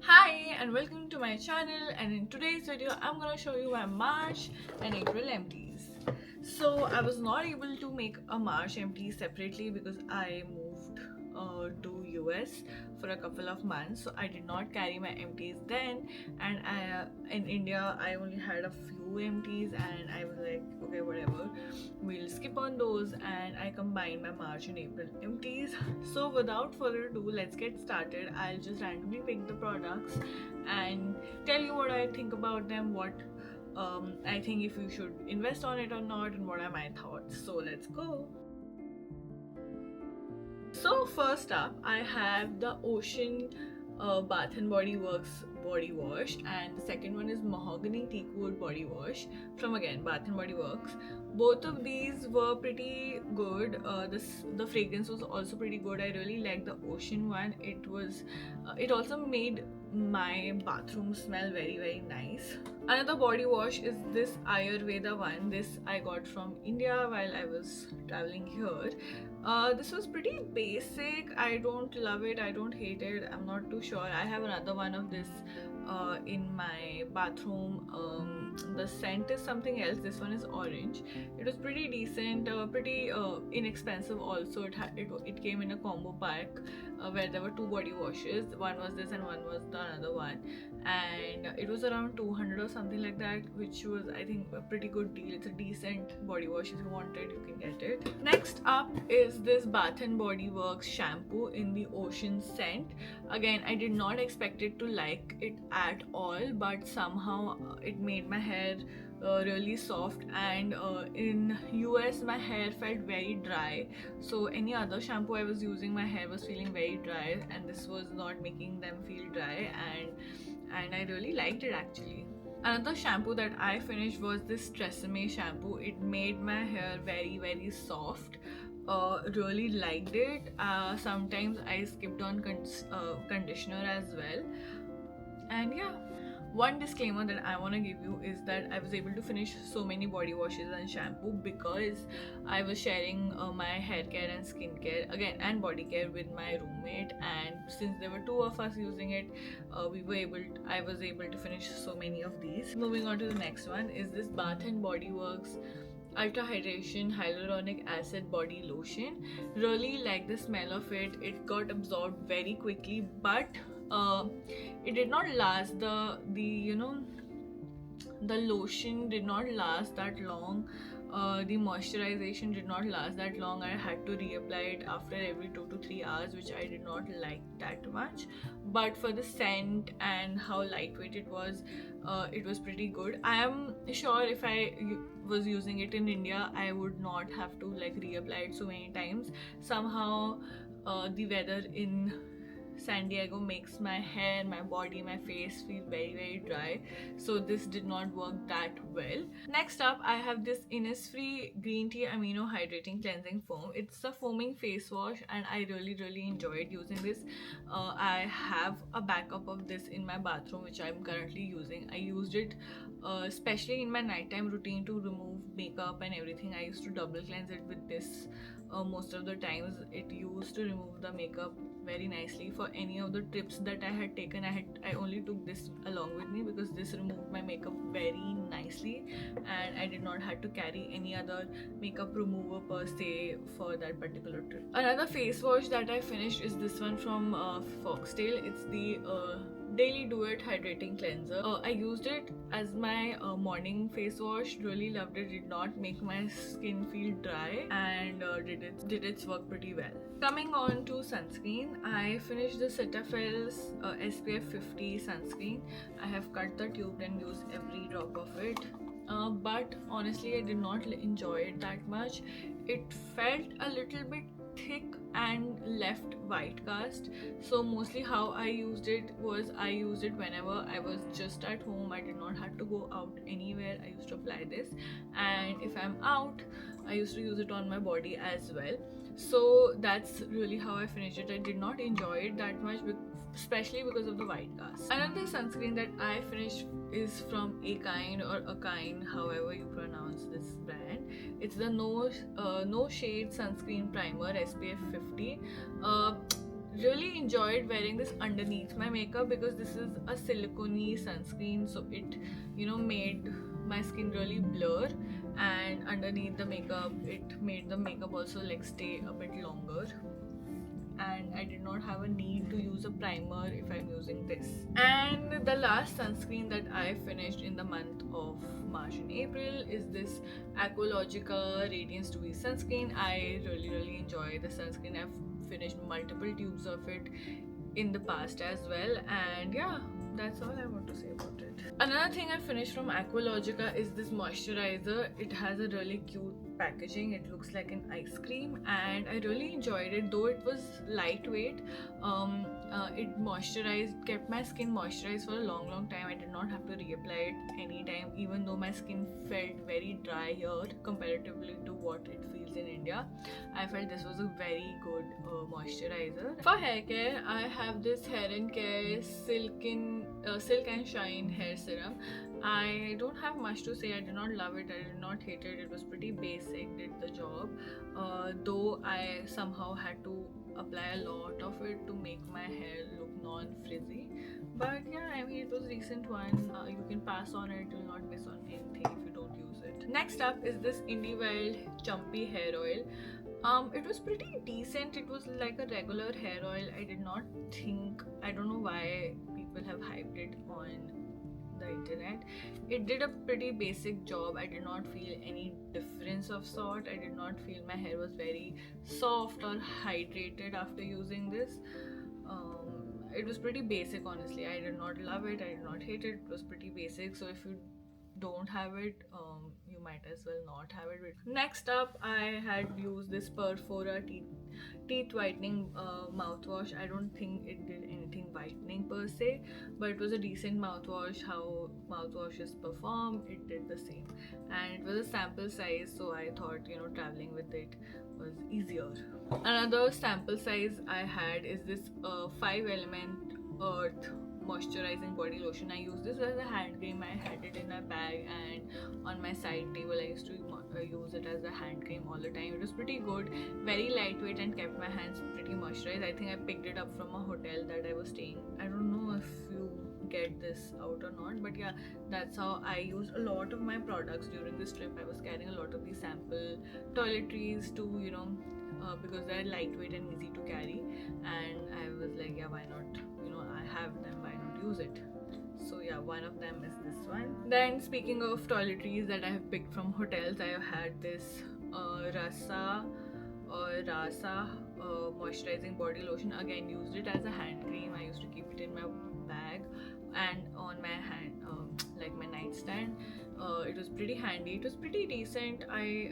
Hi and welcome to my channel, and in today's video I'm gonna show you my March and April empties. So I was not able to make a March empty separately because I moved to US for a couple of months, so I did not carry my empties then, and in India I only had a few empties and I was like, okay, whatever, we'll skip on those, and I combined my March and April empties. So without further ado, let's get started. I'll just randomly pick the products and tell you what I think about them, what I think if you should invest on it or not, and what are my thoughts. So let's go. So first up, I have the Ocean Bath and Body Works body wash, and the second one is Mahogany Teakwood body wash from again Bath and Body Works. Both of these were pretty good. The fragrance was also pretty good. I really liked the Ocean one. It also made my bathroom smell very nice. Another body wash is this Ayurveda one. This I got from India while I was traveling here. This was pretty basic. I don't love it, I don't hate it, I'm not too sure. I have another one of this in my bathroom. The scent is something else. This one is orange. It was pretty decent, pretty inexpensive also. It came in a combo pack where there were two body washes. One was this and one was the another one, and it was around 200 or something like that, which was, I think, a pretty good deal. It's a decent body wash. If you want it, you can get it. Next up is this Bath and Body Works shampoo in the Ocean scent. Again, I did not expect it to like it at all, but somehow it made my hair really soft, and in US my hair felt very dry, so any other shampoo I was using, my hair was feeling very dry, and this was not making them feel dry, and I really liked it actually. Another shampoo that I finished was this Tresemme shampoo. It made my hair very soft. Really liked it. Sometimes I skipped on conditioner as well. And yeah, one disclaimer that I want to give you is that I was able to finish so many body washes and shampoo because I was sharing my hair care and skincare again and body care with my roommate, and since there were two of us using it, I was able to finish so many of these. Moving on to the next one is this Bath and Body Works Ultra Hydration Hyaluronic Acid Body Lotion. Really like the smell of it. It got absorbed very quickly, but it did not last. The lotion did not last that long. The moisturization did not last that long. I had to reapply it after every 2 to 3 hours, which I did not like that much. But for the scent and how lightweight it was pretty good. I am sure if I was using it in India, I would not have to like reapply it so many times. Somehow, the weather in San Diego makes my hair, my body, my face feel very dry, so this did not work that well. Next up, I have this Innisfree Green Tea Amino Hydrating Cleansing Foam. It's a foaming face wash, and I really enjoyed using this. I have a backup of this in my bathroom, which I'm currently using. I used it especially in my nighttime routine to remove makeup and everything. I used to double cleanse it with this most of the times. It used to remove the makeup very nicely. For any of the trips that I had taken, I only took this along with me because this removed my makeup very nicely, and I did not have to carry any other makeup remover per se for that particular trip. Another face wash that I finished is this one from Foxtail. It's the Daily Do It Hydrating Cleanser. I used it as my morning face wash. Really loved it. Did not make my skin feel dry, and did its work pretty well. Coming on to sunscreen, I finished the Cetaphil's SPF 50 sunscreen. I have cut the tube and used every drop of it. But honestly, I did not enjoy it that much. It felt a little bit thick and left white cast. So mostly how I used it was, I used it whenever I was just at home. I did not have to go out anywhere. I used to apply this, and if I'm out, I used to use it on my body as well. So that's really how I finished it. I did not enjoy it that much, especially because of the white cast. Another sunscreen that I finished is from Akind, or Akind, however you pronounce this brand. It's the No Shade Sunscreen Primer SPF 50. really enjoyed wearing this underneath my makeup because this is a silicone sunscreen, so it, you know, made my skin really blur, and underneath the makeup it made the makeup also like stay a bit longer, and I did not have a need to use a primer if I'm using this. And the last sunscreen that I finished in the month of March and April is this Aqualogica Radiance Dewy sunscreen. I really enjoy the sunscreen. I've finished multiple tubes of it in the past as well, and yeah, that's all I want to say about it. Another thing I finished from Aqualogica is this moisturizer. It has a really cute packaging. It looks like an ice cream, and I really enjoyed it. Though it was lightweight, it moisturized, kept my skin moisturized for a long time. I did not have to reapply it anytime, even though my skin felt very dry here comparatively to what it feels in India. I felt this was a very good moisturizer. For hair care, I have this Hair and Care Silk and Shine hair serum. I don't have much to say. I did not love it, I did not hate it. It was pretty basic, did the job. Though I somehow had to apply a lot of it to make my hair look non-frizzy. But yeah, I mean, it was a recent one. You can pass on it, you'll not miss on anything if you don't use it. Next up is this Indiewild Chumpy hair oil. It was pretty decent. It was like a regular hair oil. I don't know why people have hyped it on the internet. It did a pretty basic job. I did not feel any difference of sort. I did not feel my hair was very soft or hydrated after using this. It was pretty basic, honestly. I did not love it, I did not hate it. It was pretty basic, so if you don't have it, you might as well not have it. Next up, I had used this Perfora teeth whitening mouthwash. I don't think it did anything whitening per se, but it was a decent mouthwash. How mouthwashes perform, it did the same, and it was a sample size, so I thought, you know, traveling with it was easier. Another sample size I had is this 5-element earth moisturizing body lotion. I use this as a hand cream. I had it in my bag, and on my side table I used to use it as a hand cream all the time. It was pretty good, very lightweight, and kept my hands pretty moisturized. I think I picked it up from a hotel that I was staying. I don't know if you get this out or not, but yeah, that's how I used a lot of my products during this trip. I was carrying a lot of these sample toiletries to, you know, because they're lightweight and easy to carry, and I was like, yeah, why not, you know, I have them, why not use it? So yeah, one of them is this one. Then speaking of toiletries that I have picked from hotels, I have had this Rasa moisturizing body lotion. Again, used it as a hand cream. I used to keep it in my bag and on my hand, like my nightstand. It was pretty handy. It was pretty decent. I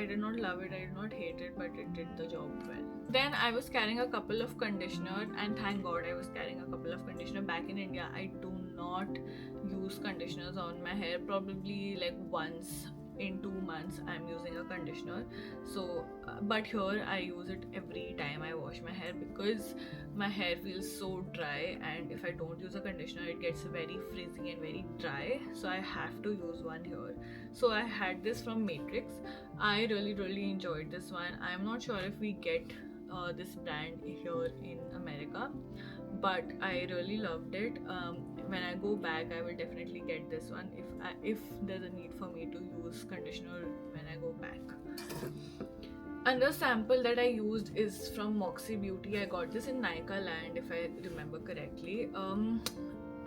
did not love it, I did not hate it, but it did the job well. Then I was carrying a couple of conditioner, and thank god I was carrying a couple of conditioner. Back in India, I do not use conditioners on my hair. Probably like once in 2 months I'm using a conditioner. So but here I use it every time I wash my hair because my hair feels so dry, and if I don't use a conditioner it gets very frizzy and very dry, so I have to use one here. So I had this from Matrix. I really enjoyed this one. I'm not sure if we get this brand here in America, but I really loved it. When I go back, I will definitely get this one if there's a need for me to use conditioner when I go back. Another sample that I used is from Moxie Beauty. I got this in Nykaa Land, if I remember correctly.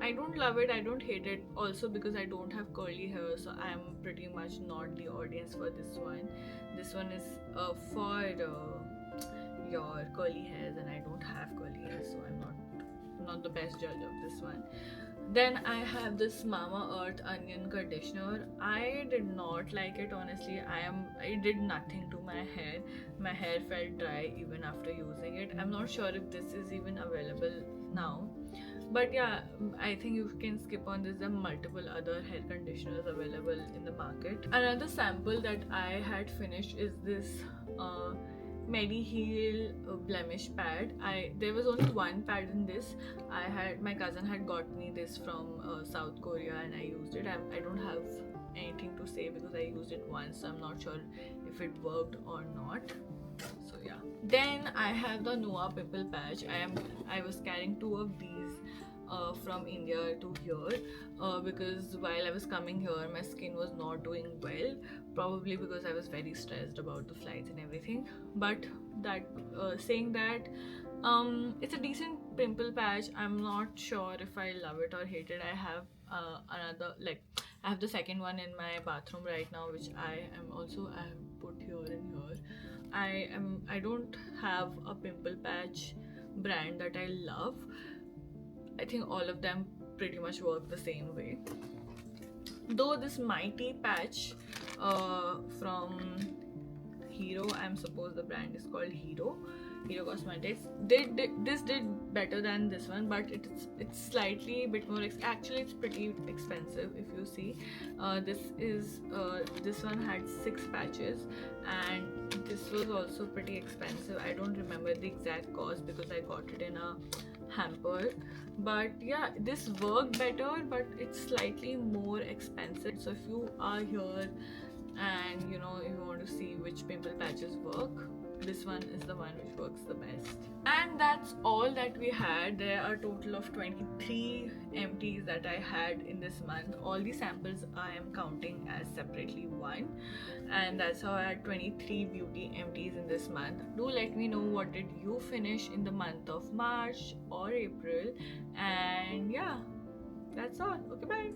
I don't love it, I don't hate it, also because I don't have curly hair, so I'm pretty much not the audience for this one. This one is for your curly hairs, and I don't have curly hair, so I'm not the best judge of this one. Then I have this Mama Earth onion conditioner. I did not like it, honestly. It did nothing to my hair. My hair felt dry even after using it. I'm not sure if this is even available now, but yeah, I think you can skip on this. There are multiple other hair conditioners available in the market. Another sample that I had finished is this Mediheal blemish pad. There was only one pad in this. My cousin had got me this from South Korea, and I used it. I don't have anything to say because I used it once, so I'm not sure if it worked or not. So yeah. Then I have the Noah pimple patch. I was carrying two of these from India to here because while I was coming here, my skin was not doing well. Probably because I was very stressed about the flights and everything. But that saying that, it's a decent pimple patch. I'm not sure if I love it or hate it. I have another, like, I have the second one in my bathroom right now, which I have put here and here. I don't have a pimple patch brand that I love. I think all of them pretty much work the same way. Though this Mighty patch from Hero, I'm supposed the brand is called Hero Cosmetics. This did better than this one, but it's slightly bit more. Actually, it's pretty expensive if you see. This one had 6 patches, and this was also pretty expensive. I don't remember the exact cost because I got it in a hamper. But yeah, this worked better, but it's slightly more expensive. So if you are here and you know you want to see which pimple patches work, this one is the one which works the best. And that's all that we had. There are a total of 23 empties that I had in this month. All the samples I am counting as separately one, and that's how I had 23 beauty empties in this month. Do let me know what did you finish in the month of March or April. And yeah, that's all. Okay, bye.